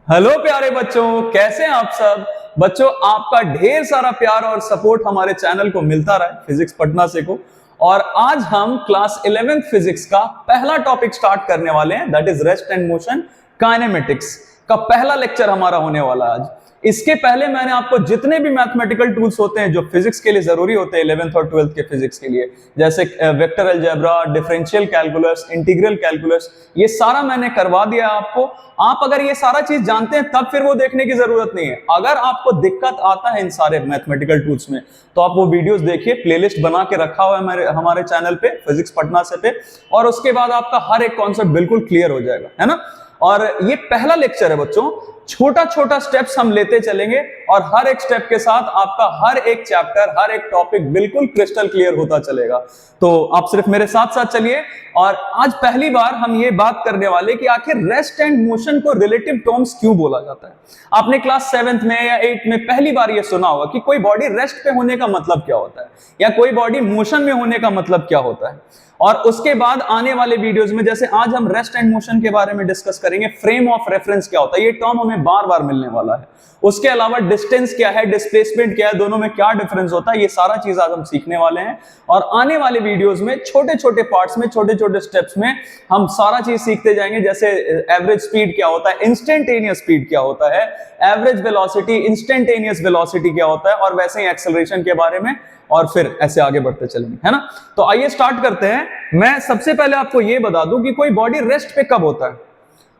Hello प्यारे बच्चों, कैसे हैं आप सब। बच्चों, आपका ढेर सारा प्यार और सपोर्ट हमारे चैनल को मिलता रहा है, फिजिक्स पढ़ना सीखो। और आज हम क्लास 11th फिजिक्स का पहला टॉपिक स्टार्ट करने वाले हैं, that is rest and motion kinematics का पहला लेक्चर हमारा होने वाला है आज। इसके पहले मैंने आपको जितने भी मैथमेटिकल टूल्स होते हैं जो फिजिक्स के लिए जरूरी होते हैं 11th और 12th के फिजिक्स के लिए, जैसे vector algebra, differential calculus, integral calculus, ये सारा मैंने करवा दिया आपको। आप अगर ये सारा चीज जानते हैं तब फिर वो देखने की जरूरत नहीं है। अगर आपको दिक्कत आता है इन सारे मैथमेटिकल टूल्स में तो आप वो वीडियोस देखिए, प्लेलिस्ट बना के रखा हुआ है हमारे चैनल पे फिजिक्स पढ़ना से पे, और उसके बाद आपका हर एक कॉन्सेप्ट बिल्कुल क्लियर हो जाएगा, है ना। और ये पहला लेक्चर है बच्चों, छोटा छोटा स्टेप्स हम लेते चलेंगे और हर एक स्टेप के साथ आपका हर एक चैप्टर, हर एक टॉपिक बिल्कुल क्रिस्टल क्लियर होता चलेगा। तो आप सिर्फ मेरे साथ साथ चलिए। और आज पहली बार हम ये बात करने वाले कि आखिर रेस्ट एंड मोशन को रिलेटिव टर्म्स क्यों बोला जाता है। आपने क्लास 7th में या 8th में पहली बार ये सुना होगा कि कोई बॉडी रेस्ट पे होने का मतलब क्या होता है, या कोई बॉडी मोशन में होने का मतलब क्या होता है। और उसके बाद आने वाले वीडियोस में, जैसे आज हम रेस्ट एंड मोशन के बारे में डिस्कस करेंगे, फ्रेम ऑफ रेफरेंस क्या होता है, ये टर्म हमें बार बार मिलने वाला है। उसके अलावा डिस्टेंस क्या है, डिस्प्लेसमेंट क्या है, दोनों में क्या डिफरेंस होता है, ये सारा चीज आज हम सीखने वाले हैं। और आने वाले वीडियोस में छोटे छोटे पार्ट्स में, छोटे छोटे स्टेप्स में हम सारा चीज सीखते जाएंगे। जैसे एवरेज स्पीड क्या होता है, इंस्टेंटेनियस स्पीड क्या होता है, एवरेज वेलोसिटी, इंस्टेंटेनियस वेलोसिटी क्या होता है, और वैसे ही एक्सेलरेशन के बारे में, और फिर ऐसे आगे बढ़ते चलेंगे, है ना। तो आइए स्टार्ट करते हैं। मैं सबसे पहले आपको यह बता दूं कि कोई बॉडी रेस्ट पे कब होता है।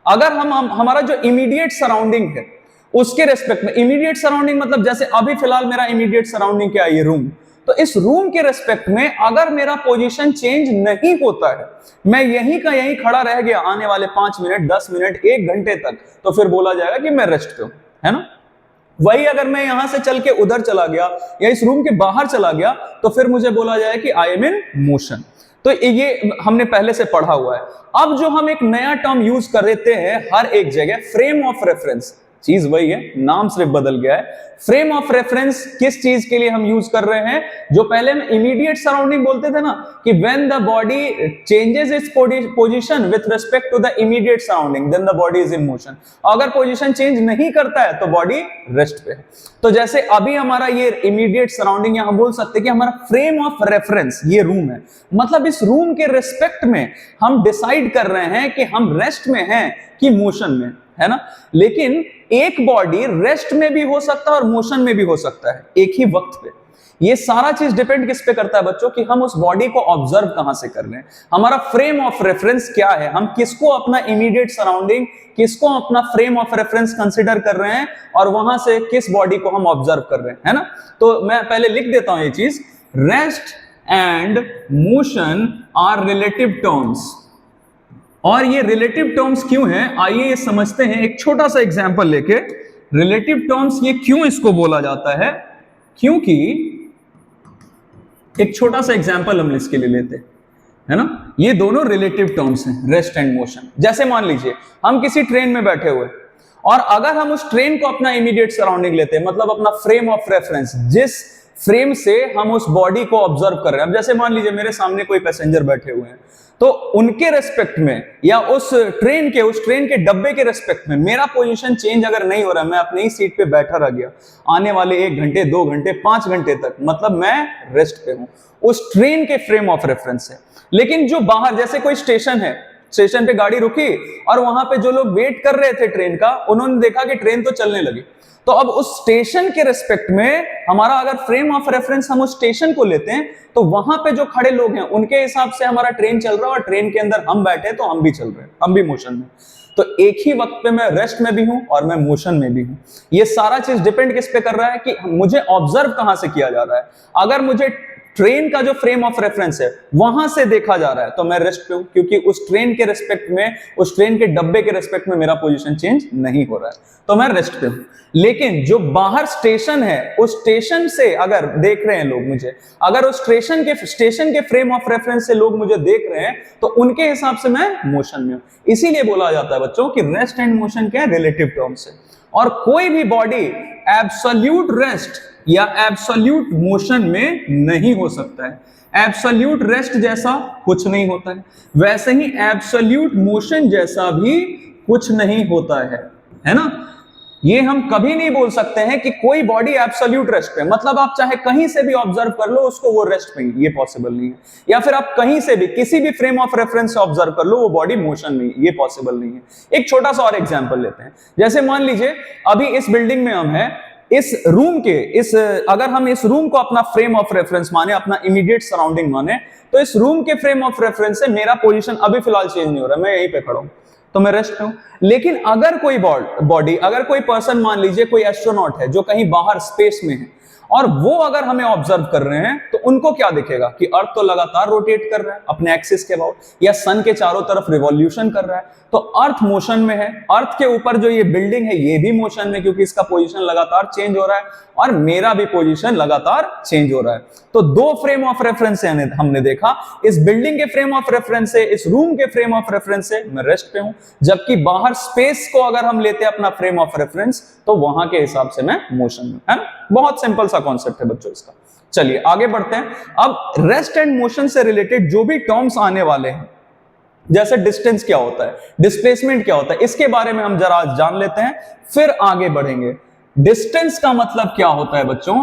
अगर हमारा जो इमीडिएट सराउंडिंग है उसके रेस्पेक्ट में, इमीडिएट सराउंडिंग मतलब जैसे अभी फिलहाल मेरा इमीडिएट सराउंडिंग क्या है, ये रूम, तो इस रूम के रेस्पेक्ट में अगर मेरा पोजीशन चेंज नहीं होता है, मैं यहीं का यहीं खड़ा रह गया आने वाले 5 मिनट, 10 मिनट, 1 घंटे तक, तो फिर बोला जाएगा कि मैं रेस्ट पे हूं, है ना। वही अगर मैं यहां से चल के उधर चला गया या इस रूम के बाहर चला गया तो फिर मुझे बोला जाए कि आई एम इन मोशन। तो ये हमने पहले से पढ़ा हुआ है। अब जो हम एक नया टर्म यूज कर देते हैं हर एक जगह, फ्रेम ऑफ रेफरेंस, चीज वही है, नाम सिर्फ बदल गया है। फ्रेम ऑफ रेफरेंस किस चीज के लिए हम यूज कर रहे हैं, जो पहले हम इमीडिएट सराउंडिंग बोलते थे ना, कि when the body changes its position with respect to the immediate surrounding then the body is in motion. अगर पोजीशन चेंज नहीं करता है तो बॉडी रेस्ट पे है। तो जैसे अभी हमारा ये इमीडिएट सराउंडिंग, या हम बोल सकते हैं कि हमारा फ्रेम ऑफ रेफरेंस ये रूम है, मतलब इस रूम के रिस्पेक्ट में हम डिसाइड कर रहे हैं कि हम रेस्ट में हैं कि मोशन में, है ना। लेकिन एक बॉडी रेस्ट में भी हो सकता है और मोशन में भी हो सकता है एक ही वक्त पे। ये सारा चीज डिपेंड किस पे करता है बच्चों, कि हम उस बॉडी को ऑब्जर्व कहां से कर रहे हैं, हमारा फ्रेम ऑफ रेफरेंस क्या है, हम किसको अपना इमीडिएट सराउंडिंग, किसको अपना फ्रेम ऑफ रेफरेंस कंसीडर कर रहे हैं, और वहां से किस बॉडी को हम ऑब्जर्व कर रहे हैं, है ना। तो मैं पहले लिख देता हूं ये चीज, rest and motion are relative terms. और ये रिलेटिव टर्म्स क्यों हैं, आइए ये समझते हैं एक छोटा सा एग्जांपल लेके। रिलेटिव टर्म्स ये क्यों इसको बोला जाता है, क्योंकि एक छोटा सा एग्जांपल हम इसके लिए लेते हैं, है ना। ये दोनों रिलेटिव टर्म्स हैं, रेस्ट एंड मोशन। जैसे मान लीजिए हम किसी ट्रेन में बैठे हुए और अगर हम उस ट्रेन को अपना इमीडिएट सराउंडिंग लेते हैं, मतलब अपना फ्रेम ऑफ रेफरेंस, जिस फ्रेम से हम उस बॉडी को ऑब्जर्व कर रहे हैं। अब जैसे मान लीजिए मेरे सामने कोई पैसेंजर बैठे हुए हैं, तो उनके रेस्पेक्ट में या उस ट्रेन के डब्बे के रेस्पेक्ट में मेरा पोजीशन चेंज अगर नहीं हो रहा, मैं अपनी ही सीट पे बैठा रह गया आने वाले 1 घंटे, 2 घंटे, 5 घंटे तक, मतलब मैं रेस्ट पे हूं उस ट्रेन के फ्रेम ऑफ रेफरेंस से। लेकिन जो बाहर, जैसे कोई स्टेशन है, स्टेशन पे गाड़ी रुकी और वहां पे जो लोग वेट कर रहे थे ट्रेन का, उन्होंने देखा कि ट्रेन तो चलने लगी, तो अब उस स्टेशन के रिस्पेक्ट में हमारा अगर फ्रेम ऑफ रेफरेंस हम उस स्टेशन को लेते हैं, तो वहां पे जो खड़े लोग हैं उनके हिसाब से हमारा ट्रेन चल रहा है, और ट्रेन के अंदर हम बैठे तो हम भी चल रहे हैं, हम भी मोशन में। तो एक ही वक्त पे मैं रेस्ट में भी हूं और मैं मोशन में भी हूं। ये सारा चीज डिपेंड किस पे कर रहा है, कि मुझे ऑब्जर्व कहां से किया जा रहा है। अगर मुझे ट्रेन का जो फ्रेम ऑफ रेफरेंस है वहां से देखा जा रहा है तो मैं रेस्ट पे हूं, क्योंकि उस ट्रेन के रिस्पेक्ट में, उस ट्रेन के डब्बे के रिस्पेक्ट में मेरा पोजीशन चेंज नहीं हो रहा है, तो मैं रेस्ट पे हूं। लेकिन जो बाहर स्टेशन है, उस स्टेशन से अगर देख रहे हैं लोग मुझे, अगर उस स्टेशन के फ्रेम ऑफ रेफरेंस से लोग मुझे देख रहे हैं, तो उनके हिसाब से मैं मोशन में हूं। इसीलिए बोला जाता है बच्चों कि रेस्ट एंड मोशन क्या है, रिलेटिव टर्म्स है। और कोई भी बॉडी एब्सोल्यूट रेस्ट या एब्सोल्यूट मोशन में नहीं हो सकता है। एब्सोल्यूट रेस्ट जैसा कुछ नहीं होता है, वैसे ही एब्सोल्यूट मोशन जैसा भी कुछ नहीं होता है ना। ये हम कभी नहीं बोल सकते हैं कि कोई बॉडी एब्सोल्यूट रेस्ट पे, मतलब आप चाहे कहीं से भी ऑब्जर्व कर लो उसको, वो रेस्ट पे, ये पॉसिबल नहीं है। या फिर आप कहीं से भी किसी भी फ्रेम ऑफ रेफरेंस से ऑब्जर्व कर लो, वो बॉडी मोशन में, ये पॉसिबल नहीं है। एक छोटा सा और एग्जांपल लेते हैं। जैसे मान लीजिए अभी इस बिल्डिंग में हम हैं, इस रूम के अगर हम इस रूम को अपना फ्रेम ऑफ रेफरेंस माने, अपना इमीडिएट सराउंडिंग माने, तो इस रूम के फ्रेम ऑफ रेफरेंस से मेरा पोजीशन अभी फिलहाल चेंज नहीं हो रहा है, मैं यहीं पे खड़ा हूं, तो मैं रेस्ट पे हूं। लेकिन अगर कोई बॉडी, अगर कोई पर्सन, मान लीजिए कोई एस्ट्रोनॉट है जो कहीं बाहर स्पेस में है, और वो अगर हमें ऑब्जर्व कर रहे हैं, तो उनको क्या दिखेगा कि अर्थ तो लगातार रोटेट कर रहा है अपने एक्सिस के अबाउट, या सन के चारों तरफ रिवॉल्यूशन कर रहा है, तो अर्थ मोशन में है। अर्थ के ऊपर जो ये बिल्डिंग है ये भी मोशन में, क्योंकि इसका पोजीशन लगातार चेंज हो रहा है, और मेरा भी पोजीशन लगातार चेंज हो रहा है। तो दो फ्रेम ऑफ रेफरेंस से हमने देखा, इस बिल्डिंग के फ्रेम ऑफ रेफरेंस से, इस रूम के फ्रेम ऑफ रेफरेंस से मैं रेस्ट पे हूं, जबकि बाहर स्पेस को अगर हम लेते हैं अपना फ्रेम ऑफ रेफरेंस, तो वहां के हिसाब से मैं मोशन में, है ना। बहुत सिंपल सा कॉन्सेप्ट है बच्चों इसका। चलिए आगे बढ़ते हैं। अब रेस्ट एंड मोशन से रिलेटेड जो भी टर्म्स आने वाले हैं, जैसे डिस्टेंस क्या होता है, डिस्प्लेसमेंट क्या होता है, इसके बारे में हम जरा जान लेते हैं, फिर आगे बढ़ेंगे। डिस्टेंस का मतलब क्या होता है बच्चों?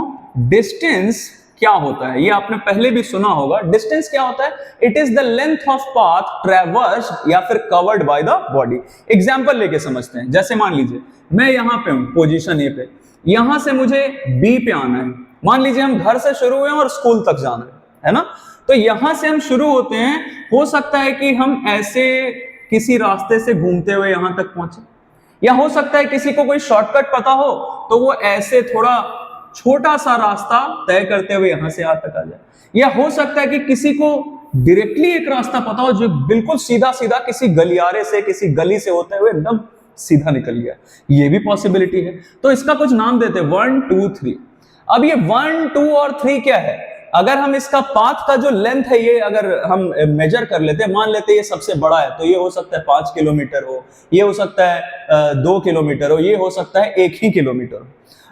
डिस्टेंस क्या होता है ये आपने पहले भी सुना होगा। डिस्टेंस क्या होता है? It is the length of path traversed या फिर covered by the body. Example लेके समझते हैं। जैसे मान लीजिए मैं यहां पे हूं, पोजीशन ए पे, यहां से मुझे बी पे आना है। मान लीजिए हम घर से शुरू हुए और स्कूल तक जाना है ना। तो यहां से हम शुरू होते हैं, हो सकता है कि हम ऐसे किसी रास्ते से घूमते हुए यहां तक पहुंचे, या हो सकता है किसी को कोई शॉर्टकट पता हो तो वो ऐसे थोड़ा छोटा सा रास्ता तय करते हुए यहां से यहां तक आ जाए, या हो सकता है कि किसी को डायरेक्टली एक रास्ता पता हो जो बिल्कुल सीधा सीधा किसी गलियारे से, किसी गली से होते हुए एकदम सीधा निकल गया, ये भी पॉसिबिलिटी है। तो इसका कुछ नाम देते हैं 1 2 3। अब ये 1 2 और 3 क्या है? अगर हम इसका पाथ का जो लेंथ है ये अगर हम मेजर कर लेते हैं, मान लेते हैं ये सबसे बड़ा है, तो ये हो सकता है 5 किलोमीटर हो, ये हो सकता है 2 किलोमीटर हो, ये हो सकता है 1 ही किलोमीटर हो।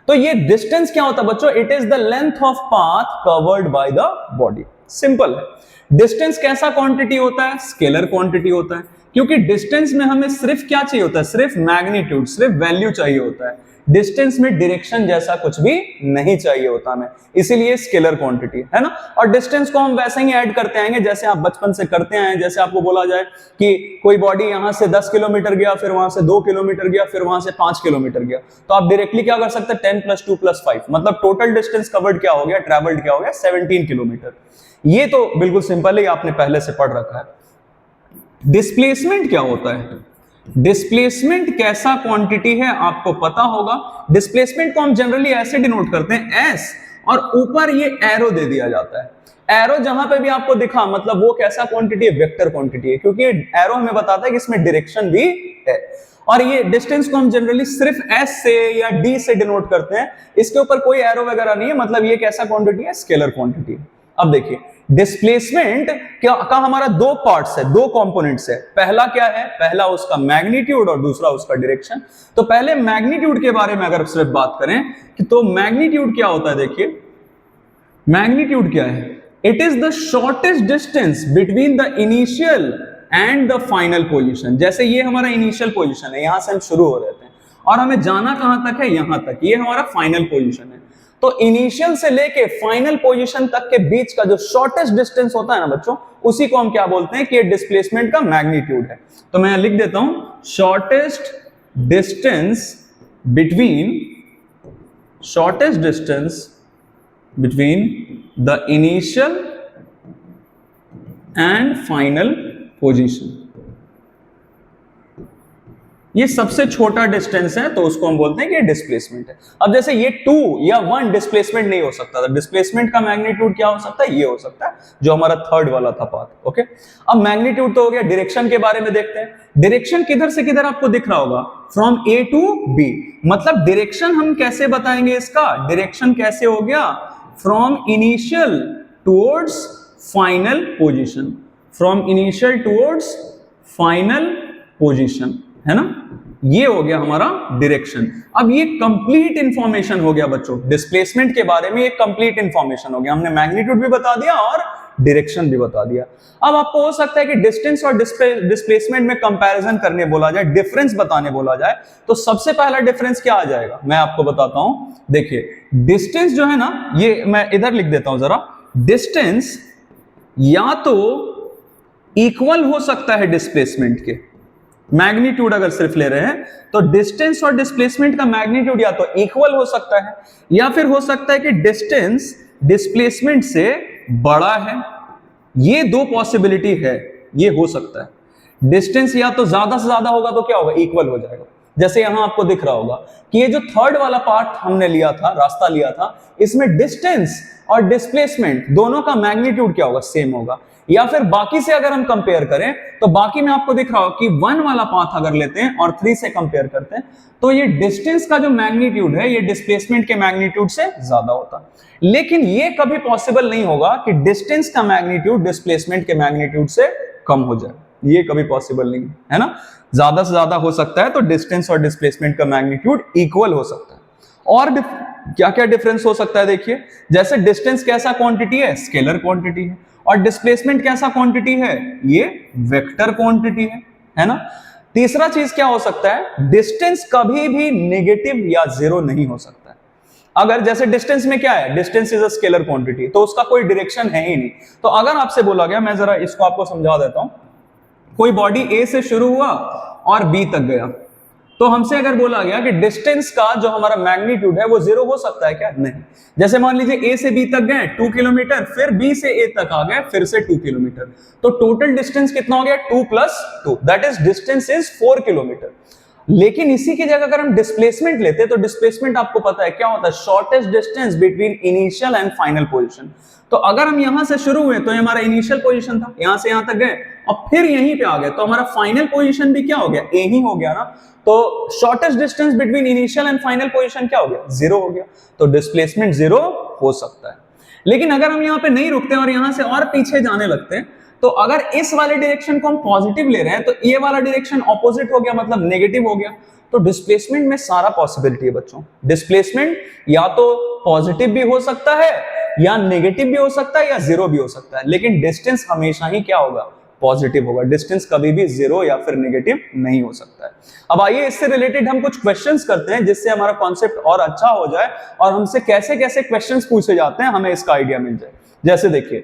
तो ये डिस्टेंस क्या होता है बच्चों? It is the length of path covered by the body. Simple है। डिस्टेंस कैसा क्वांटिटी होता है? स्केलर क्वांटिटी होता है, क्योंकि डिस्टेंस में हमें सिर्फ क्या चाहिए होता है? सिर्फ मैग्नीट्यूड, सिर्फ वैल्यू चाहिए होता है। डिस्टेंस में डायरेक्शन जैसा कुछ भी नहीं चाहिए होता हमें, इसीलिए स्केलर क्वांटिटी है ना। और डिस्टेंस को हम वैसे ही ऐड करते आएंगे जैसे आप बचपन से करते आए। जैसे आपको बोला जाए कि कोई बॉडी यहां से 10 किलोमीटर गया, फिर वहां से 2 किलोमीटर गया, फिर वहां से 5 किलोमीटर गया, तो आप डायरेक्टली क्या कर सकते हैं? 10 + 2 + 5, मतलब टोटल डिस्टेंस कवर्ड क्या हो गया, ट्रेवल्ड क्या हो गया? 17 किलोमीटर। ये तो बिल्कुल सिंपल है, आपने पहले से पढ़ रखा है। डिस्प्लेसमेंट क्या होता है? डिस्प्लेसमेंट कैसा क्वांटिटी है आपको पता होगा। डिस्प्लेसमेंट को हम जनरली ऐसे डिनोट करते हैं एस, और ऊपर ये एरो दे दिया जाता है। एरो जहां पे भी आपको दिखा, मतलब वो कैसा क्वांटिटी है? वेक्टर क्वांटिटी है, क्योंकि एरो हमें बताता है कि इसमें डायरेक्शन भी है। और ये डिस्टेंस को हम जनरली सिर्फ एस से या डी से डिनोट करते हैं, इसके ऊपर कोई एरो वगैरह नहीं है, मतलब ये कैसा क्वांटिटी है? Scalar quantity. अब देखिए डिस्प्लेसमेंट का हमारा दो पार्ट्स है, दो कंपोनेंट्स है। पहला क्या है? पहला उसका मैग्नीट्यूड और दूसरा उसका डायरेक्शन। तो पहले मैग्नीट्यूड के बारे में अगर सिर्फ बात करें कि तो मैग्नीट्यूड क्या होता है, देखिए मैग्नीट्यूड क्या है? It is the shortest distance between the initial and the final position. जैसे ये हमारा इनिशियल पोजीशन है, यहां से हम शुरू हो रहे थे और हमें जाना कहां तक है? यहां तक। ये हमारा फाइनल पोजीशन है। तो इनिशियल से लेके फाइनल पोजीशन तक के बीच का जो शॉर्टेस्ट डिस्टेंस होता है ना बच्चों, उसी को हम क्या बोलते हैं कि ये डिस्प्लेसमेंट का मैग्नीट्यूड है। तो मैं लिख देता हूं shortest distance between the initial and final position. ये सबसे छोटा डिस्टेंस है, तो उसको हम बोलते हैं कि डिस्प्लेसमेंट है। अब जैसे ये 2 या 1 डिस्प्लेसमेंट नहीं हो सकता था, डिस्प्लेसमेंट का मैग्नीट्यूड क्या हो सकता है? ये हो सकता है, जो हमारा थर्ड वाला था पाथ। ओके, अब मैग्नीट्यूड तो हो गया। डायरेक्शन के बारे में देखते हैं। डायरेक्शन किधर से किधर आपको दिख रहा होगा? From A to B. मतलब डायरेक्शन हम कैसे बताएंगे इसका? डायरेक्शन कैसे हो गया? From initial towards final position, from initial towards final position, है ना। ये हो गया हमारा डायरेक्शन। अब ये कंप्लीट इंफॉर्मेशन हो गया बच्चों, डिस्प्लेसमेंट के बारे में एक कंप्लीट इंफॉर्मेशन हो गया। हमने मैग्नीट्यूड भी बता दिया और डायरेक्शन भी बता दिया। अब आपको हो सकता है कि डिस्टेंस और डिस्प्लेसमेंट में कंपैरिजन करने बोला जाए, डिफरेंस बताने बोला जाए, तो सबसे पहला डिफरेंस क्या आ जाएगा मैं आपको बताता हूं। देखिए डिस्टेंस जो है ना, ये मैं इधर लिख देता हूं जरा, डिस्टेंस या तो इक्वल हो सकता है डिस्प्लेसमेंट के, मैग्नीट्यूड अगर सिर्फ ले रहे हैं तो डिस्टेंस और डिस्प्लेसमेंट का मैग्नीट्यूड या तो इक्वल हो सकता है, या फिर हो सकता है कि डिस्टेंस डिस्प्लेसमेंट से बड़ा है। ये दो पॉसिबिलिटी है, ये हो सकता है। डिस्टेंस या तो ज्यादा से ज्यादा होगा तो क्या होगा, इक्वल हो जाएगा। जैसे यहां आपको दिख रहा होगा कि ये जो थर्ड वाला पार्ट हमने लिया था, रास्ता लिया था, इसमें डिस्टेंस और डिस्प्लेसमेंट दोनों का मैग्नीट्यूड क्या होगा, सेम होगा। या फिर बाकी से अगर हम कंपेयर करें तो बाकी में आपको दिख रहा हो कि 1 वाला पाथ अगर लेते हैं और 3 से कंपेयर करते हैं तो ये डिस्टेंस का जो मैग्नीट्यूड है ये डिस्प्लेसमेंट के मैग्नीट्यूड से ज्यादा होता है। लेकिन ये कभी पॉसिबल नहीं होगा कि डिस्टेंस का मैग्नीट्यूड डिस्प्लेसमेंट के मैग्नीट्यूड से कम हो जाए, ये कभी पॉसिबल नहीं है ना। ज्यादा से ज्यादा हो सकता है तो डिस्टेंस और डिस्प्लेसमेंट का मैग्नीट्यूड इक्वल हो सकता है। और क्या क्या डिफरेंस हो सकता है, देखिए जैसे डिस्टेंस कैसा क्वांटिटी है, स्केलर क्वांटिटी है, और डिस्प्लेसमेंट कैसा क्वांटिटी है, ये वेक्टर क्वांटिटी है ना। तीसरा चीज क्या हो सकता है, डिस्टेंस कभी भी नेगेटिव या जीरो नहीं हो सकता है। अगर जैसे डिस्टेंस में क्या है, distance is a scalar quantity, तो उसका कोई डायरेक्शन है ही नहीं। तो अगर आपसे बोला गया, मैं जरा इसको आपको समझा देता हूं, कोई बॉडी ए से शुरू हुआ और बी तक गया, तो हमसे अगर बोला गया कि डिस्टेंस का जो हमारा मैग्नीट्यूड है वो जीरो हो सकता है क्या, नहीं। जैसे मान लीजिए ए से बी तक गए 2 किलोमीटर, फिर बी से ए तक आ गए फिर से 2 किलोमीटर, तो टोटल डिस्टेंस कितना हो गया, 2 + 2, that is distance is 4 kilometre. लेकिन इसी की जगह अगर हम डिस्प्लेसमेंट लेते तो डिस्प्लेसमेंट आपको पता है क्या होता है, shortest distance between initial and final position. तो अगर हम यहां से शुरू हुए तो ये हमारा इनिशियल पोजीशन था, यहां से यहां तक गए और फिर यहीं पे आ गए, तो हमारा फाइनल पोजीशन भी क्या हो गया, ए ही हो गया ना। तो shortest distance between initial and final position क्या हो गया, 0 हो गया। तो डिस्प्लेसमेंट 0 हो सकता है। लेकिन अगर हम यहां पे नहीं रुकते और यहां से और पीछे जाने लगते हैं, तो अगर इस वाले डायरेक्शन को हम पॉजिटिव ले रहे हैं तो ये वाला डायरेक्शन ऑपोजिट हो गया, मतलब नेगेटिव हो गया। तो डिस्प्लेसमेंट में सारा पॉसिबिलिटी है बच्चों, डिस्प्लेसमेंट या तो पॉजिटिव भी हो सकता है, या नेगेटिव भी हो सकता है, या 0 भी हो सकता है। लेकिन डिस्टेंस हमेशा ही क्या होगा, पॉजिटिव होगा। डिस्टेंस कभी भी 0 या फिर नेगेटिव नहीं हो सकता है। अब आइए इससे रिलेटेड हम कुछ क्वेश्चंस करते हैं जिससे हमारा कॉन्सेप्ट और अच्छा हो जाए और हमसे कैसे कैसे क्वेश्चंस पूछे जाते हैं हमें इसका आइडिया मिल जाए। जैसे देखिए,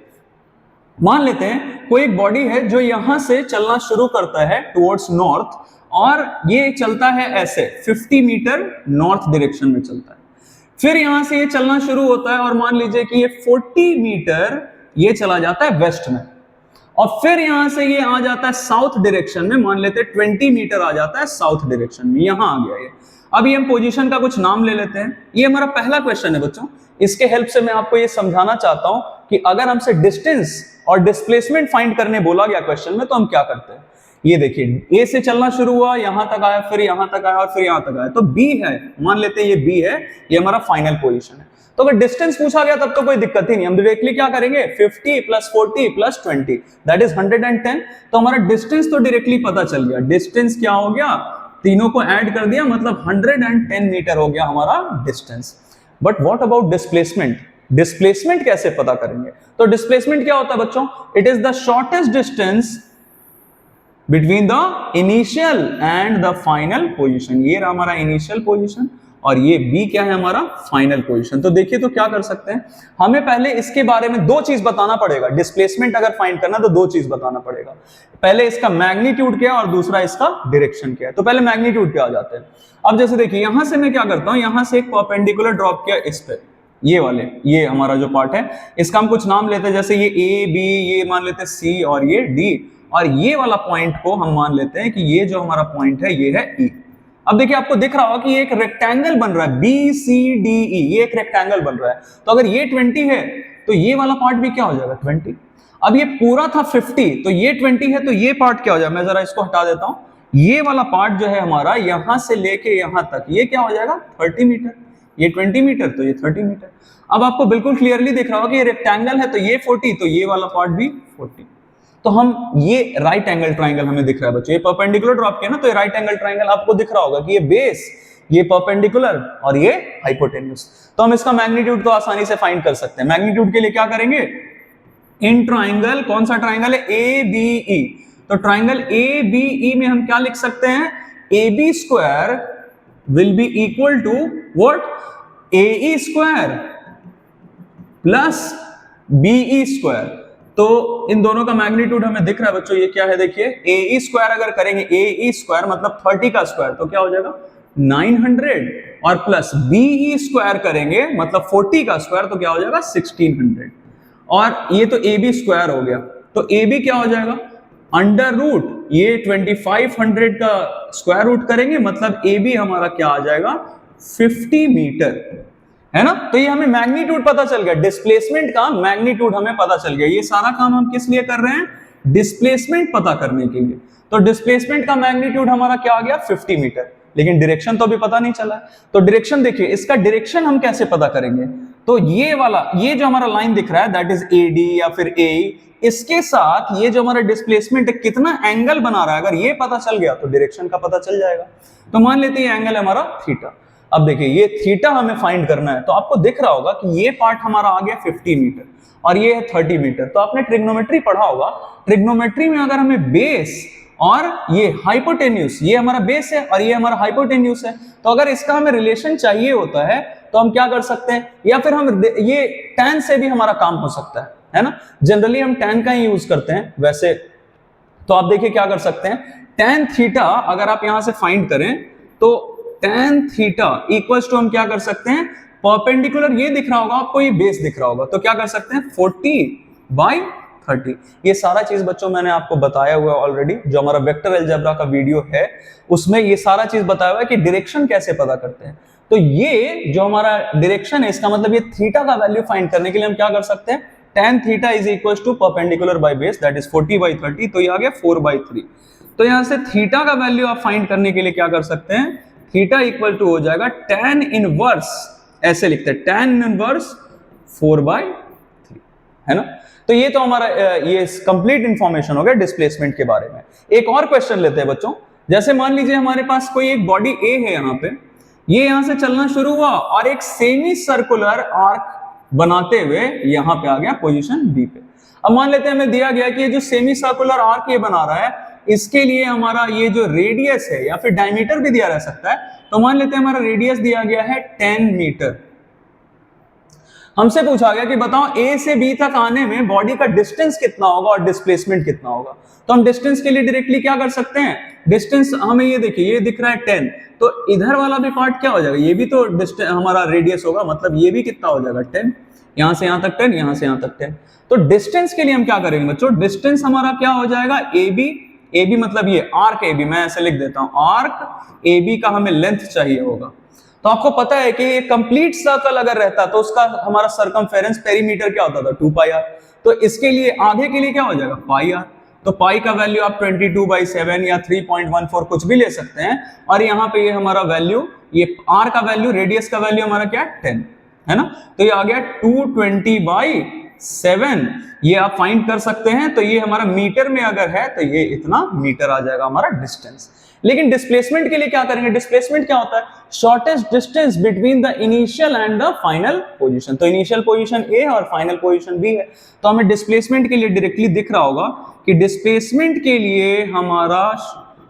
मान लेते हैं कोई एक बॉडी है जो यहां से चलना शुरू करता है टुवर्ड्स नॉर्थ, और ये चलता है ऐसे 50 मीटर नॉर्थ डायरेक्शन में चलता है। फिर यहां से ये चलना शुरू होता है और मान लीजिए कि ये 40 मीटर ये चला जाता है वेस्ट में, और फिर यहां से ये आ जाता है साउथ डायरेक्शन में, मान लेते हैं 20 मीटर आ जाता है साउथ डायरेक्शन में, यहां आ गया ये। अब ये हम पोजीशन का कुछ नाम ले लेते हैं। ये हमारा पहला क्वेश्चन है बच्चों, इसके हेल्प से मैं आपको ये समझाना चाहता हूं कि अगर हमसे डिस्टेंस और डिस्प्लेसमेंट फाइंड करने बोला गया क्वेश्चन में तो हम क्या करते हैं। ये देखिए, ए से चलना शुरू हुआ, यहां तक आया, फिर यहां तक आया और फिर यहां तक आया, तो बी है, मान लेते हैं ये बी है, ये हमारा फाइनल पोजीशन है। तो अगर डिस्टेंस पूछा गया तब तो कोई दिक्कत ही नहीं, हम डायरेक्टली क्या करेंगे, 50 + 40 + 20 दैट इज 110। तो हमारा डिस्टेंस तो डायरेक्टली पता चल गया। डिस्टेंस क्या हो गया, तीनों को ऐड कर दिया, मतलब 110 मीटर हो गया हमारा distance. But what about displacement, displacement कैसे पता करेंगे। तो डिस्प्लेसमेंट क्या होता है बच्चों, it is the shortest distance between the initial and the final position. ये रहा हमारा इनिशियल पोजीशन और ये बी क्या है, हमारा फाइनल पोजीशन। तो देखिए, तो क्या कर सकते हैं, हमें पहले इसके बारे में 2 चीज बताना पड़ेगा। डिस्प्लेसमेंट अगर फाइंड करना तो 2 चीज बताना पड़ेगा, पहले इसका मैग्नीट्यूड क्या है और दूसरा इसका डायरेक्शन क्या है। तो पहले मैग्नीट्यूड पे आ जाते हैं। अब जैसे देखिए, यहां से मैं क्या करता हूं, यहां से एक परपेंडिकुलर ड्रॉप किया इस पे, ये वाले, ये हमारा जो पार्ट है इसका हम कुछ नाम लेते हैं, जैसे ये ए बी, ये मान लेते हैं सी और ये डी, और ये वाला पॉइंट को हम मान लेते हैं कि ये जो हमारा पॉइंट है ये है ई। अब देखिए, आपको दिख रहा होगा कि ये एक रेक्टेंगल बन रहा है, बी सी डी ई, ये एक रेक्टेंगल बन रहा है। तो अगर ये 20 है तो ये वाला पार्ट भी क्या हो जाएगा, 20। अब ये पूरा था 50, तो ये 20 है, तो ये पार्ट क्या हो जाएगा, मैं जरा इसको हटा देता हूं, ये वाला पार्ट जो है हमारा यहां से लेके यहां तक, ये क्या हो जाएगा, 30 मीटर। ये 20 मीटर तो ये 30 मीटर। अब आपको बिल्कुल क्लियरली दिख रहा होगा कि ये रेक्टेंगल है तो ये 40, तो ये वाला पार्ट भी 40। तो हम ये राइट एंगल ट्राइंगल हमें दिख रहा है बच्चों, ये परपेंडिकुलर ड्रॉप किया ना, तो ये राइट एंगल ट्राइंगल आपको दिख रहा होगा कि ये बेस, ये परपेंडिकुलर और ये हाइपोटेन्यूज। तो हम इसका मैग्नीट्यूड तो आसानी से फाइंड कर सकते हैं। मैग्नीट्यूड के लिए क्या करेंगे, इन ट्राइंगल, कौन सा ट्राइंगल है, ए बी ई, तो ट्राइंगल ए बी ई में हम क्या लिख सकते हैं, A B square will be equal to what, A E square plus B E square. तो इन दोनों का मैग्नीट्यूड हमें दिख रहा है बच्चों, ये क्या है देखिए, ए ई स्क्वायर अगर करेंगे, ए ई स्क्वायर मतलब 30 का स्क्वायर, तो क्या हो जाएगा 900, और प्लस बी ई स्क्वायर करेंगे मतलब 40 का स्क्वायर, तो क्या हो जाएगा 1600। और ये तो ए बी स्क्वायर हो गया, तो ए बी क्या हो जाएगा, अंडर रूट ये 2500 का स्क्वायर रूट करेंगे मतलब ए बी हमारा क्या आ जाएगा 50 मीटर, है ना। तो ये हमें मैग्नीट्यूड पता चल गया, डिस्प्लेसमेंट का मैग्नीट्यूड हमें पता चल गया। ये सारा काम हम किस लिए कर रहे हैं, डिस्प्लेसमेंट पता करने के लिए। तो डिस्प्लेसमेंट का मैग्नीट्यूड हमारा क्या आ गया 50 मीटर, लेकिन डायरेक्शन तो अभी पता नहीं चला है। तो डायरेक्शन देखिए, इसका डायरेक्शन हम कैसे पता करेंगे, तो ये वाला, ये जो हमारा लाइन दिख रहा है दैट इज ए डी या फिर ए, इसके साथ ये जो हमारा डिस्प्लेसमेंट है कितना एंगल बना रहा है, अगर ये पता चल गया तो डायरेक्शन का पता चल जाएगा। तो मान लेते हैं एंगल है हमारा थीटा। अब देखिए ये थीटा हमें फाइंड करना है, तो आपको दिख रहा होगा कि ये पार्ट हमारा आ गया 50 मीटर और ये है 30 मीटर। तो आपने ट्रिग्नोमेट्री पढ़ा होगा, ट्रिग्नोमेट्री में अगर हमें बेस और ये हाइपोटेन्यूज, ये हमारा बेस है और ये हमारा हाइपोटेन्यूज है, तो अगर इसका हमें रिलेशन चाहिए होता है तो हम क्या कर सकते हैं, या फिर हम ये tan से भी हमारा काम हो सकता है ना। जनरली हम tan का ही यूज करते हैं वैसे। तो आप देखिए क्या कर सकते हैं, tan थीटा अगर आप यहां से फाइंड करें तो tan थीटा इक्वल्स टू हम क्या कर सकते हैं, परपेंडिकुलर ये दिख रहा होगा आपको, ये बेस दिख रहा होगा, तो क्या कर सकते हैं 40/30। ये सारा चीज बच्चों मैंने आपको बताया हुआ है ऑलरेडी, जो हमारा वेक्टर अलजेब्रा का वीडियो है उसमें ये सारा चीज बताया हुआ है कि डायरेक्शन कैसे पता करते हैं। तो ये जो हमारा डायरेक्शन है, इसका मतलब ये थीटा का वैल्यू फाइंड करने के लिए हम क्या कर सकते हैं, tan theta is equal to perpendicular by base that is 40/30, तो ये आ गया 4/3। तो यहां से थीटा का वैल्यू आप फाइंड करने के लिए क्या कर सकते हैं, थीटा इक्वल टू हो जाएगा tan इनवर्स, ऐसे लिखते हैं tan इनवर्स 4/3, है ना। तो ये तो हमारा ये कंप्लीट इंफॉर्मेशन हो गया डिस्प्लेसमेंट के बारे में। एक और क्वेश्चन लेते हैं बच्चों, जैसे मान लीजिए हमारे पास कोई एक बॉडी ए है, यहाँ पे ये यहां से चलना शुरू हुआ और एक सेमी सर्कुलर आर्क बनाते हुए यहां पे आ गया पोजीशन बी पे। अब मान लेते हैं हमें दिया गया कि ये जो सेमी सर्कुलर आर्क ये बना रहा है, इसके लिए हमारा ये जो रेडियस है या फिर डायमीटर भी दिया रह सकता है, तो मान लेते हैं हमारा रेडियस दिया गया है 10 मीटर। हमसे पूछा गया कि बताओ ए से बी तक आने में बॉडी का डिस्टेंस कितना होगा और डिस्प्लेसमेंट कितना होगा। तो हम डिस्टेंस के लिए डायरेक्टली क्या कर सकते हैं, डिस्टेंस हमें ये देखिए, ये दिख रहा है 10, तो इधर वाला भी पार्ट क्या हो जाएगा, ये भी तो डिस्टेंस हमारा रेडियस होगा, मतलब ये भी कितना हो जाएगा 10, यहां से यहां तक 10, यहां से यहां तक 10। तो डिस्टेंस के लिए हम क्या करेंगे बच्चों, डिस्टेंस हमारा क्या हो जाएगा ए बी मतलब ये आर्क ए बी, मैं ऐसे लिख देता हूं, आर्क ए बी का हमें लेंथ चाहिए होगा। तो आपको पता है कि ये कंप्लीट सर्कल अगर रहता तो उसका हमारा सरकमफेरेंस पेरीमीटर क्या होता था 2πr, तो इसके लिए आधे के लिए क्या हो जाएगा πr। तो पाई का वैल्यू आप 22/7 या 3.14 कुछ भी ले सकते हैं, और यहाँ पे ये हमारा वैल्यू, ये r का वैल्यू, रेडियस का वैल्यू हमारा क्या है 10, है ना। तो ये आ गया 220/7, ये आप फाइंड कर सकते हैं। तो ये हमारा मीटर में अगर है तो ये इतना मीटर आ जाएगा हमारा डिस्टेंस। लेकिन डिस्प्लेसमेंट के लिए क्या करेंगे, डिस्प्लेसमेंट क्या होता है, shortest distance between the initial and the final position. तो इनिशियल पोजीशन ए और फाइनल पोजीशन बी है, तो हमें डिस्प्लेसमेंट के लिए डायरेक्टली दिख रहा होगा कि डिस्प्लेसमेंट के लिए हमारा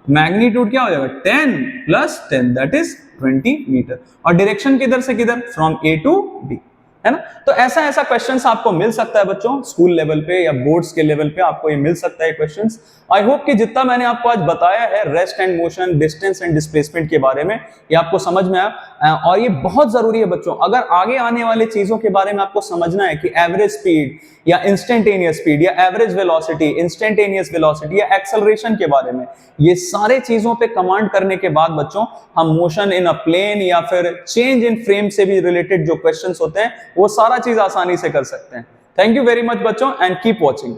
मैग्नीट्यूड क्या हो जाएगा 10 + 10 दैट इज 20 मीटर, और डायरेक्शन किधर से किधर, फ्रॉम ए टू बी, है ना। तो ऐसा ऐसा क्वेश्चंस आपको मिल सकता है बच्चों, स्कूल लेवल पे या बोर्ड्स के लेवल पे आपको ये मिल सकता है क्वेश्चंस। आई होप कि जितना मैंने आपको आज बताया है rest and motion, distance and displacement के बारे में, ये आपको समझ में आया, और ये बहुत जरूरी है बच्चों। अगर आगे आने वाले चीजों के बारे में आपको समझना है कि एवरेज स्पीड या इंस्टेंटेनियस स्पीड या एवरेज वेलोसिटी, इंस्टेंटेनियस वेलोसिटी या एक्सेलरेशन के बारे में, ये सारे चीजों पे कमांड करने के बाद बच्चों हम मोशन इन अ प्लेन या फिर चेंज इन फ्रेम से भी रिलेटेड जो क्वेश्चंस होते हैं वो सारा चीज आसानी से कर सकते हैं। थैंक यू वेरी मच बच्चों एंड कीप वॉचिंग।